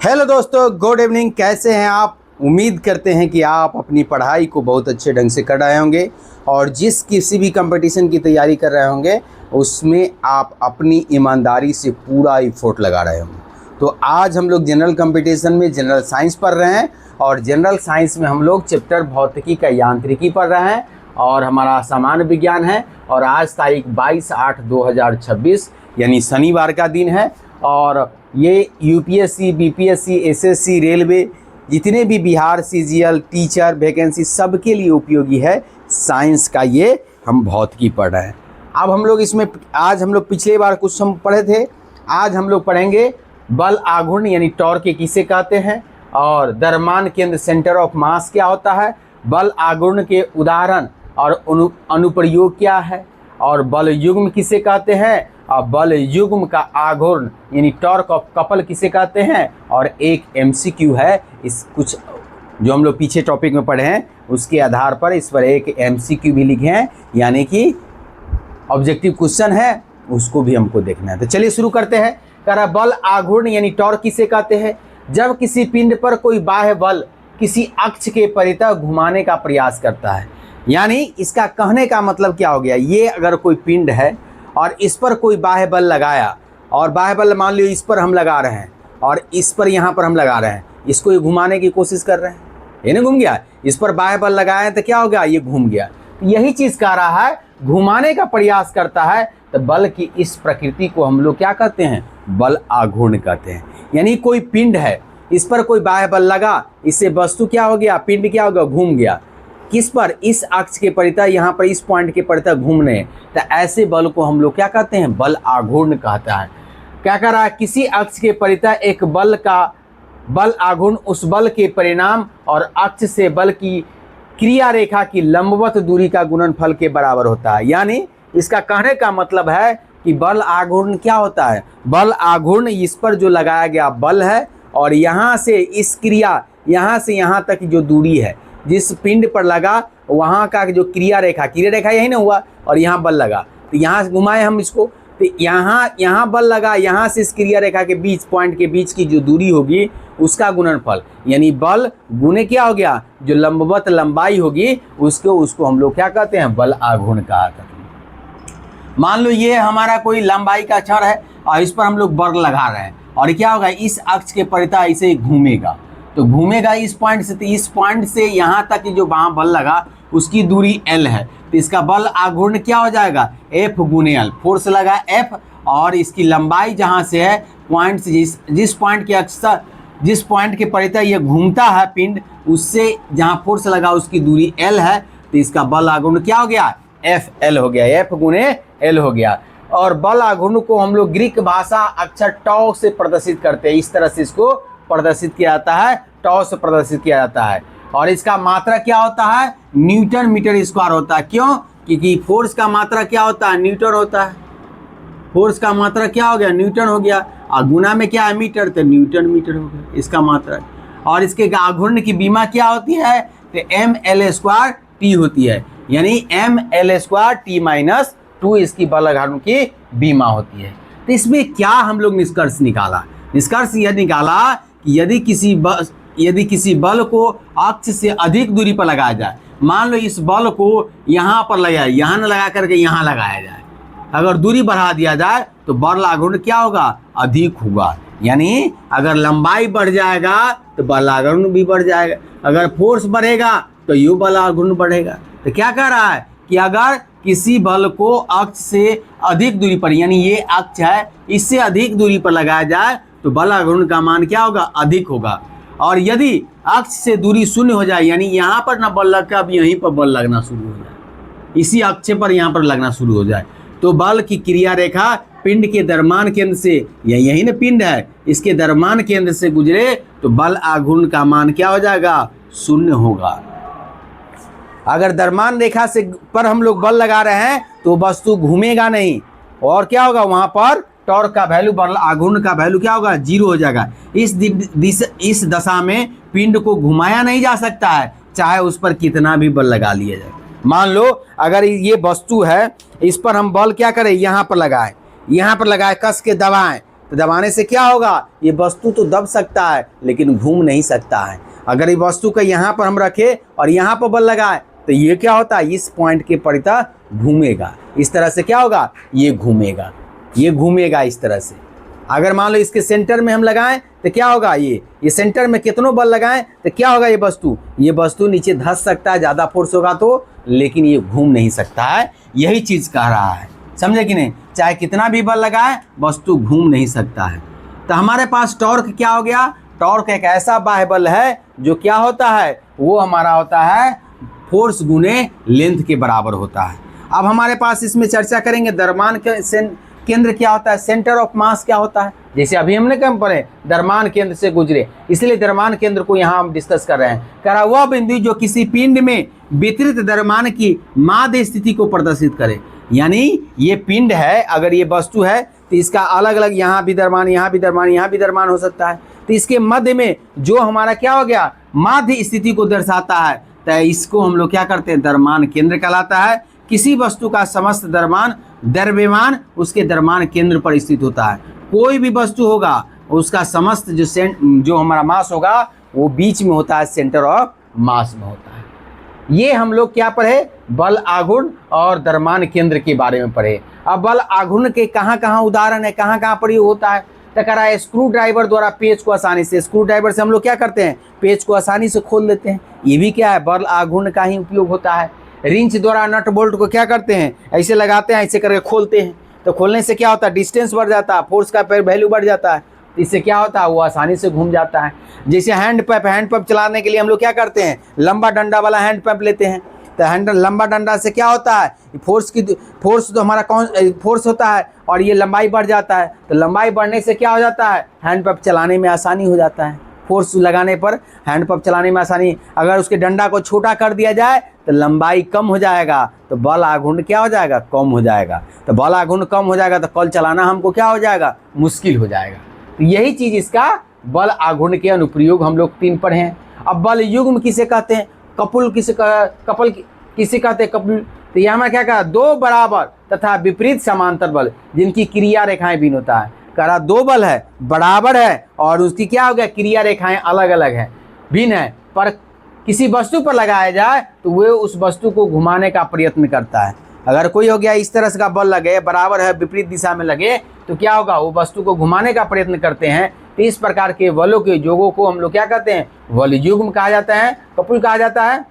Hello दोस्तों, good evening. कैसे हैं आप? उम्मीद करते हैं कि आप अपनी पढ़ाई को बहुत अच्छे ढंग से कर रहे होंगे और जिस किसी भी कंपटीशन की तैयारी कर रहे होंगे उसमें आप अपनी ईमानदारी से पूरा एफर्ट लगा रहे होंगे। तो आज हम लोग जनरल कंपटीशन में जनरल साइंस पढ़ रहे हैं और जनरल साइंस में हम लोग चैप्टर भौतिकी का यांत्रिकी पढ़ रहे हैं और हमारा सामान्य विज्ञान है। और आज तारीख 22/8/2026 यानी शनिवार का दिन है और ये यूपीएससी, बीपीएससी, एसएससी, रेलवे, जितने भी बिहार सीजीएल टीचर वैकेंसी सबके लिए उपयोगी है। साइंस का ये हम भौतिकी पढ़ रहे हैं। अब हम लोग इसमें आज हम लोग पिछले बार कुछ हम पढ़े थे, आज हम लोग पढ़ेंगे बल आघूर्ण यानी टॉर्क किसे कहते हैं और द्रव्यमान केंद्र सेंटर ऑफ मास क्या होता है, बल आघूर्ण के उदाहरण और अनुप्रयोग क्या है और बल युग्म किसे कहते हैं और बल युग्म का आघूर्ण यानी टॉर्क ऑफ कपल किसे कहते हैं। और एक एमसीक्यू है, इस कुछ जो हम लोग पीछे टॉपिक में पढ़े हैं उसके आधार पर इस पर एक एमसीक्यू भी लिखे हैं, यानी कि ऑब्जेक्टिव क्वेश्चन है, उसको भी हमको देखना है। तो चलिए शुरू करते हैं। कह रहा बल आघूर्ण यानी टॉर्क किसे कहते हैं, जब किसी पिंड पर कोई बाह्य बल किसी अक्ष के परितः घुमाने का प्रयास करता है। यानी इसका कहने का मतलब क्या हो गया, ये अगर कोई पिंड है और इस पर कोई बाह्य बल लगाया और बाह्य बल मान लो इस पर हम लगा रहे हैं और इस पर यहाँ पर हम लगा रहे हैं, इसको ये घुमाने की कोशिश कर रहे हैं, ये नहीं घूम गया। इस पर बाह्य बल लगाए तो क्या हो गया, ये घूम गया। यही चीज़ कह रहा है, घुमाने का प्रयास करता है तो बल की इस प्रकृति को हम लोग क्या कहते हैं, बल आघूर्ण कहते हैं। यानी कोई पिंड है, इस पर कोई बाह्य बल लगा, इससे वस्तु क्या हो गया, पिंड क्या हो गया, घूम गया। किस पर, इस अक्ष के परितः, यहाँ पर इस पॉइंट के परितः घूमने, तो ऐसे बल को हम लोग क्या कहते हैं, बल आघूर्ण कहता है। क्या कर रहा है, किसी अक्ष के परितः एक बल का बल आघूर्ण उस बल के परिणाम और अक्ष से बल की क्रिया रेखा की लंबवत दूरी का गुणनफल के बराबर होता है। यानी इसका कहने का मतलब है कि बल आघूर्ण क्या होता है, बल आघूर्ण इस पर जो लगाया गया बल है और यहाँ से इस क्रिया, यहाँ से यहाँ तक जो दूरी है जिस पिंड पर लगा वहाँ का जो क्रिया रेखा यही ना हुआ और यहाँ बल लगा, तो यहाँ से घुमाए हम इसको, तो यहाँ बल लगा, यहाँ से इस क्रिया रेखा के बीच पॉइंट के बीच की जो दूरी होगी उसका गुणनफल यानी बल गुने क्या हो गया, जो लंबवत लंबाई होगी उसको हम लोग क्या कहते हैं, बल आघूर्ण कहते हैं। मान लो ये हमारा कोई लंबाई का क्षण है और इस पर हम लोग बल लगा रहे हैं और क्या होगा, इस अक्ष के परितः इसे घूमेगा, तो घूमेगा इस पॉइंट से, तो इस पॉइंट से यहाँ तक जो वहाँ बल लगा उसकी दूरी L है, तो इसका बल आघूर्ण क्या हो जाएगा, F गुने L। फोर्स लगा F और इसकी लंबाई जहाँ से है पॉइंट से जिस पॉइंट के अक्सर जिस पॉइंट के परितः ये घूमता है पिंड, उससे जहाँ फोर्स लगा उसकी दूरी L है, तो इसका बल आघूर्ण क्या हो गया, FL हो गया, F गुने L हो गया। और बल आघूर्ण को हम लोग ग्रीक भाषा अक्षर टॉ से प्रदर्शित करते हैं, इस तरह से इसको प्रदर्शित किया जाता है, टॉ से प्रदर्शित किया जाता है। और इसका मात्रा क्या होता है, न्यूटन मीटर स्क्वायर होता है। क्यों, क्योंकि फोर्स का मात्रा क्या होता है, न्यूटन होता है। फोर्स का मात्रा क्या हो गया, न्यूटन हो गया और गुना में क्या है, मीटर, तो न्यूटन मीटर हो गया इसका मात्रा। और इसके आघूर्ण की बीमा क्या होती है, तो mL² होती है, यानी mL²T-2 इसकी बल आघूर्ण की बीमा होती है। तो इसमें क्या हम लोग निष्कर्ष निकाला, निष्कर्ष यह निकाला कि यदि किसी बल को अक्ष से अधिक दूरी पर लगाया जाए, मान लो इस बल को यहाँ पर लगाया, यहाँ न लगा करके यहाँ लगाया जाए, अगर दूरी बढ़ा दिया जाए तो बल आघूर्ण क्या होगा, अधिक होगा। यानी अगर लंबाई बढ़ जाएगा तो बल आघूर्ण भी बढ़ जाएगा, अगर फोर्स बढ़ेगा तो यू बल आघूर्ण बढ़ेगा। तो क्या कह रहा है कि अगर किसी बल को अक्ष से अधिक दूरी पर, यानी ये अक्ष है इससे अधिक दूरी पर लगाया जाए तो बल आघूर्ण का मान क्या होगा, अधिक होगा। और यदि अक्ष से दूरी शून्य हो जाए, यानी यहाँ पर ना बल लगता, अब यहीं पर बल लगना शुरू हो जाए, इसी अक्ष पर यहाँ पर लगना शुरू हो जाए, तो बल की क्रिया रेखा पिंड के द्रव्यमान केंद्र से, यही ना पिंड है, इसके द्रव्यमान केंद्र से गुजरे तो बल आघूर्ण का मान क्या हो जाएगा, शून्य होगा। अगर द्रव्यमान रेखा से पर हम लोग बल लगा रहे हैं तो वस्तु घूमेगा नहीं और क्या होगा, वहाँ पर टॉर्क का वैल्यू, बल आघूर्ण का वैल्यू क्या होगा, 0 हो जाएगा। इस दशा में पिंड को घुमाया नहीं जा सकता है, चाहे उस पर कितना भी बल लगा लिया जाए। मान लो अगर ये वस्तु है, इस पर हम बल क्या करें, यहाँ पर लगाएं, कस के दबाएं, तो दबाने से क्या होगा, ये वस्तु तो दब सकता है लेकिन घूम नहीं सकता है। अगर ये वस्तु का यहाँ पर हम रखें और यहाँ पर बल लगाए तो ये क्या होता है, इस पॉइंट के परितः घूमेगा। इस तरह से क्या होगा, ये घूमेगा, ये घूमेगा इस तरह से। अगर मान लो इसके सेंटर में हम लगाएं तो क्या होगा, ये सेंटर में कितनों बल लगाएं तो क्या होगा, ये वस्तु नीचे धंस सकता है, ज़्यादा फोर्स होगा तो, लेकिन ये घूम नहीं सकता है। यही चीज़ कह रहा है, समझे कि नहीं। चाहे कितना भी बल लगाए वस्तु घूम नहीं सकता है। तो हमारे पास टॉर्क क्या हो गया, टॉर्क एक ऐसा बाह्य बल है जो क्या होता है, वो हमारा होता है फोर्स गुने लेंथ के बराबर होता है। अब हमारे पास इसमें चर्चा करेंगे द्रव्यमान केंद्र क्या होता है, सेंटर ऑफ मास क्या होता है। जैसे अभी हमने कम पढ़े द्रव्यमान केंद्र से गुजरे, इसलिए द्रव्यमान केंद्र को यहाँ हम डिस्कस कर रहे हैं। कह रहा वह बिंदु जो किसी पिंड में वितरित द्रव्यमान की माध्य स्थिति को प्रदर्शित करे। यानी ये पिंड है, अगर ये वस्तु है तो इसका अलग अलग यहाँ भी द्रव्यमान, यहाँ भी द्रव्यमान, यहाँ भी द्रव्यमान हो सकता है। तो इसके मध्य में जो हमारा क्या हो गया, माध्य स्थिति को दर्शाता है, तो इसको हम लोग क्या करते हैं, द्रव्यमान केंद्र कहलाता है। किसी वस्तु का समस्त द्रव्यमान उसके द्रव्यमान केंद्र पर स्थित होता है। कोई भी वस्तु होगा उसका समस्त जो हमारा मास होगा वो बीच में होता है, सेंटर ऑफ मास में होता है। ये हम लोग क्या पढ़े, बल आघूर्ण और द्रव्यमान केंद्र के बारे में पढ़े। अब बल आघूर्ण के कहाँ कहाँ उदाहरण है, कहाँ कहाँ प्रयोग होता है, तो कह रहा है स्क्रू ड्राइवर द्वारा पेच को आसानी से, स्क्रू ड्राइवर से हम लोग क्या करते हैं, पेच को आसानी से खोल देते हैं। ये भी क्या है, बल आघूर्ण का ही उपयोग होता है। रिंच द्वारा नट बोल्ट को क्या करते हैं, ऐसे लगाते हैं, ऐसे करके खोलते हैं। तो खोलने से क्या होता है, डिस्टेंस बढ़ जाता है, फोर्स का वैल्यू बढ़ जाता है। इससे क्या होता है, वो आसानी से घूम जाता है। जैसे हैंड पंप चलाने के लिए हम लोग क्या करते हैं, लंबा डंडा वाला हैंड पंप लेते हैं। तो लंबा डंडा से क्या होता है, फोर्स तो हमारा कौन फोर्स होता है और ये लंबाई बढ़ जाता है। तो लंबाई बढ़ने से क्या हो जाता है, हैंड पंप चलाने में आसानी हो जाता है। फोर्स लगाने पर हैंड पंप चलाने में आसानी। अगर उसके डंडा को छोटा कर दिया जाए तो लंबाई कम हो जाएगा, तो बल आघूर्ण क्या हो जाएगा, कम हो जाएगा। तो बल आघूर्ण कम हो जाएगा तो कल चलाना हमको क्या हो जाएगा, मुश्किल हो जाएगा। तो यही चीज़ इसका बल आघूर्ण के अनुप्रयोग हम लोग 3 पढ़े हैं। अब बल युग्म किसे कहते हैं, कपल किसे कहते हैं, कपल। तो यहाँ में क्या कहा, 2 बराबर तथा विपरीत समांतर बल जिनकी क्रिया रेखाएं भिन्न होता है। कह रहा 2 बल है, बराबर है और उसकी क्या हो गया, क्रिया रेखाएं अलग अलग है, भिन्न है, पर किसी वस्तु पर लगाया जाए तो वह उस वस्तु को घुमाने का प्रयत्न करता है। अगर कोई हो गया इस तरह से का बल लगे, बराबर है, विपरीत दिशा में लगे, तो क्या होगा, वो वस्तु को घुमाने का प्रयत्न करते हैं। तो इस प्रकार के बलों के योगों को हम लोग क्या कहते हैं, बल युग्म कहा जाता है, कपुल कहा जाता है।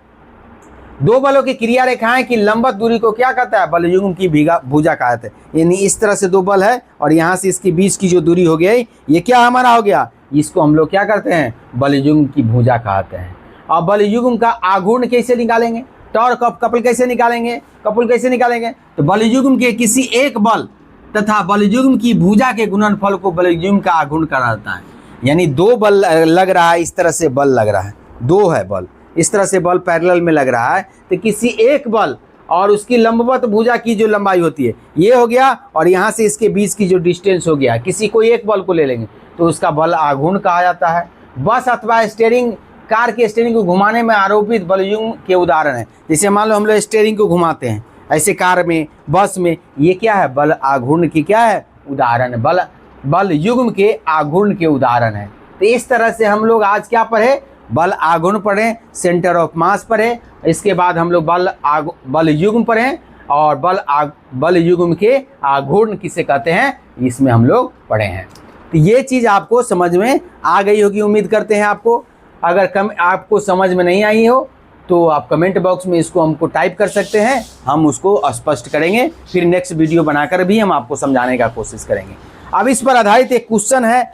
2 बलों की क्रिया रेखाएं की लंबवत दूरी को क्या कहता है, बल युग्म की भुजा कहा जाता है। यानी इस तरह से 2 बल है और यहाँ से इसके बीच की जो दूरी हो गई, ये क्या हमारा हो गया, इसको हम लोग क्या करते हैं, बल युग्म की भुजा कहते हैं। अब बल युग्म का आघूर्ण कैसे निकालेंगे, टॉर्क ऑफ कपल कैसे निकालेंगे, कपल कैसे निकालेंगे, तो बल युग्म के किसी एक बल तथा बल युग्म की भुजा के गुणनफल को बल युग्म का आघूर्ण कहा जाता है। यानी 2 बल लग रहा है, इस तरह से बल लग रहा है, 2 है बल, इस तरह से बल पैरेलल में लग रहा है, तो किसी एक बल और उसकी लंबवत भुजा की जो लंबाई होती है ये हो गया, और यहाँ से इसके बीच की जो डिस्टेंस हो गया, किसी कोई एक बल को ले लेंगे तो उसका बल आघूर्ण कहा जाता है। बस अथवा स्टीयरिंग, कार के स्टीयरिंग को घुमाने में आरोपित बल युग्म के उदाहरण है। जैसे मान लो हम लोग स्टीयरिंग को घुमाते हैं ऐसे कार में, बस में, ये क्या है, बल आघूर्ण की क्या है, उदाहरण है, बल युग्म के आघूर्ण के उदाहरण है। तो इस तरह से हम लोग आज क्या पढ़े, बल आघूर्ण पढ़े, सेंटर ऑफ मास पढ़े, इसके बाद हम लोग बल युग्म पढ़े और बल युग्म के आघूर्ण किसे कहते हैं, इसमें हम लोग पढ़े हैं। तो ये चीज़ आपको समझ में आ गई होगी, उम्मीद करते हैं आपको। अगर आपको समझ में नहीं आई हो तो आप कमेंट बॉक्स में इसको हमको टाइप कर सकते हैं, हम उसको स्पष्ट करेंगे, फिर नेक्स्ट वीडियो बनाकर भी हम आपको समझाने का कोशिश करेंगे। अब इस पर आधारित एक क्वेश्चन है,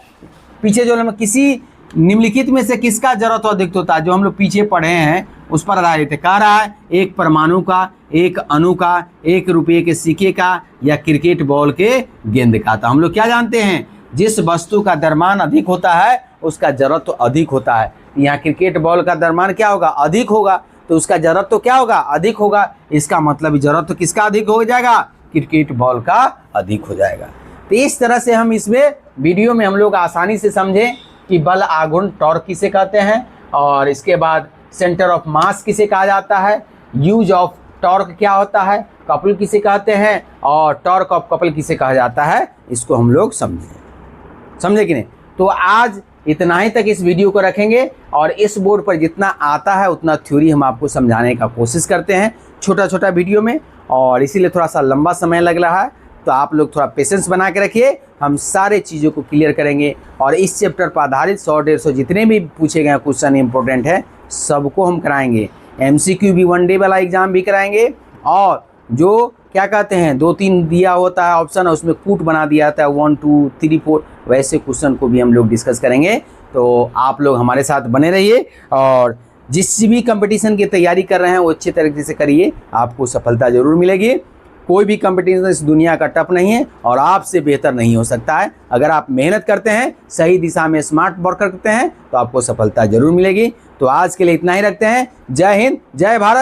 पीछे जो हम किसी निम्नलिखित में से किसका जरूरत अधिक होता है, जो हम लोग पीछे पढ़े हैं उस पर आधारित है। कह रहा है 1 परमाणु का, 1 अणु का, 1 रुपये के सिक्के का या क्रिकेट बॉल के गेंद का। तो हम लोग क्या जानते हैं, जिस वस्तु का द्रव्यमान अधिक होता है उसका जरूरत तो अधिक होता है। यहाँ क्रिकेट बॉल का द्रव्यमान क्या होगा, अधिक होगा, तो उसका जरूरत तो क्या होगा, अधिक होगा। इसका मतलब जरूरत तो किसका अधिक हो जाएगा, क्रिकेट बॉल का अधिक हो जाएगा। तो इस तरह से हम इसमें वीडियो में हम लोग आसानी से समझें कि बल आघूर्ण टॉर्क किसे कहते हैं, और इसके बाद सेंटर ऑफ मास किसे कहा जाता है, यूज ऑफ टॉर्क क्या होता है, कपल किसे कहते हैं, और टॉर्क ऑफ कपल किसे कहा जाता है, इसको हम लोग समझें। समझे कि नहीं। तो आज इतना ही तक इस वीडियो को रखेंगे और इस बोर्ड पर जितना आता है उतना थ्योरी हम आपको समझाने का कोशिश करते हैं छोटा छोटा वीडियो में, और इसीलिए थोड़ा सा लंबा समय लग रहा है। तो आप लोग थोड़ा पेशेंस बना के रखिए, हम सारे चीज़ों को क्लियर करेंगे और इस चैप्टर पर आधारित 100-150 जितने भी पूछे गए क्वेश्चन इंपॉर्टेंट है सबको हम कराएंगे। MCQ भी 1 डे वाला एग्जाम भी कराएंगे, और जो क्या कहते हैं 2-3 दिया होता है ऑप्शन, उसमें कूट बना दिया जाता है 1 2 3 4, वैसे क्वेश्चन को भी हम लोग डिस्कस करेंगे। तो आप लोग हमारे साथ बने रहिए और जिस भी कंपटीशन की तैयारी कर रहे हैं वो अच्छे तरीके से करिए, आपको सफलता ज़रूर मिलेगी। कोई भी कंपटीशन इस दुनिया का टफ नहीं है और आपसे बेहतर नहीं हो सकता है। अगर आप मेहनत करते हैं, सही दिशा में स्मार्ट वर्क करते हैं तो आपको सफलता ज़रूर मिलेगी। तो आज के लिए इतना ही रखते हैं। जय हिंद, जय भारत।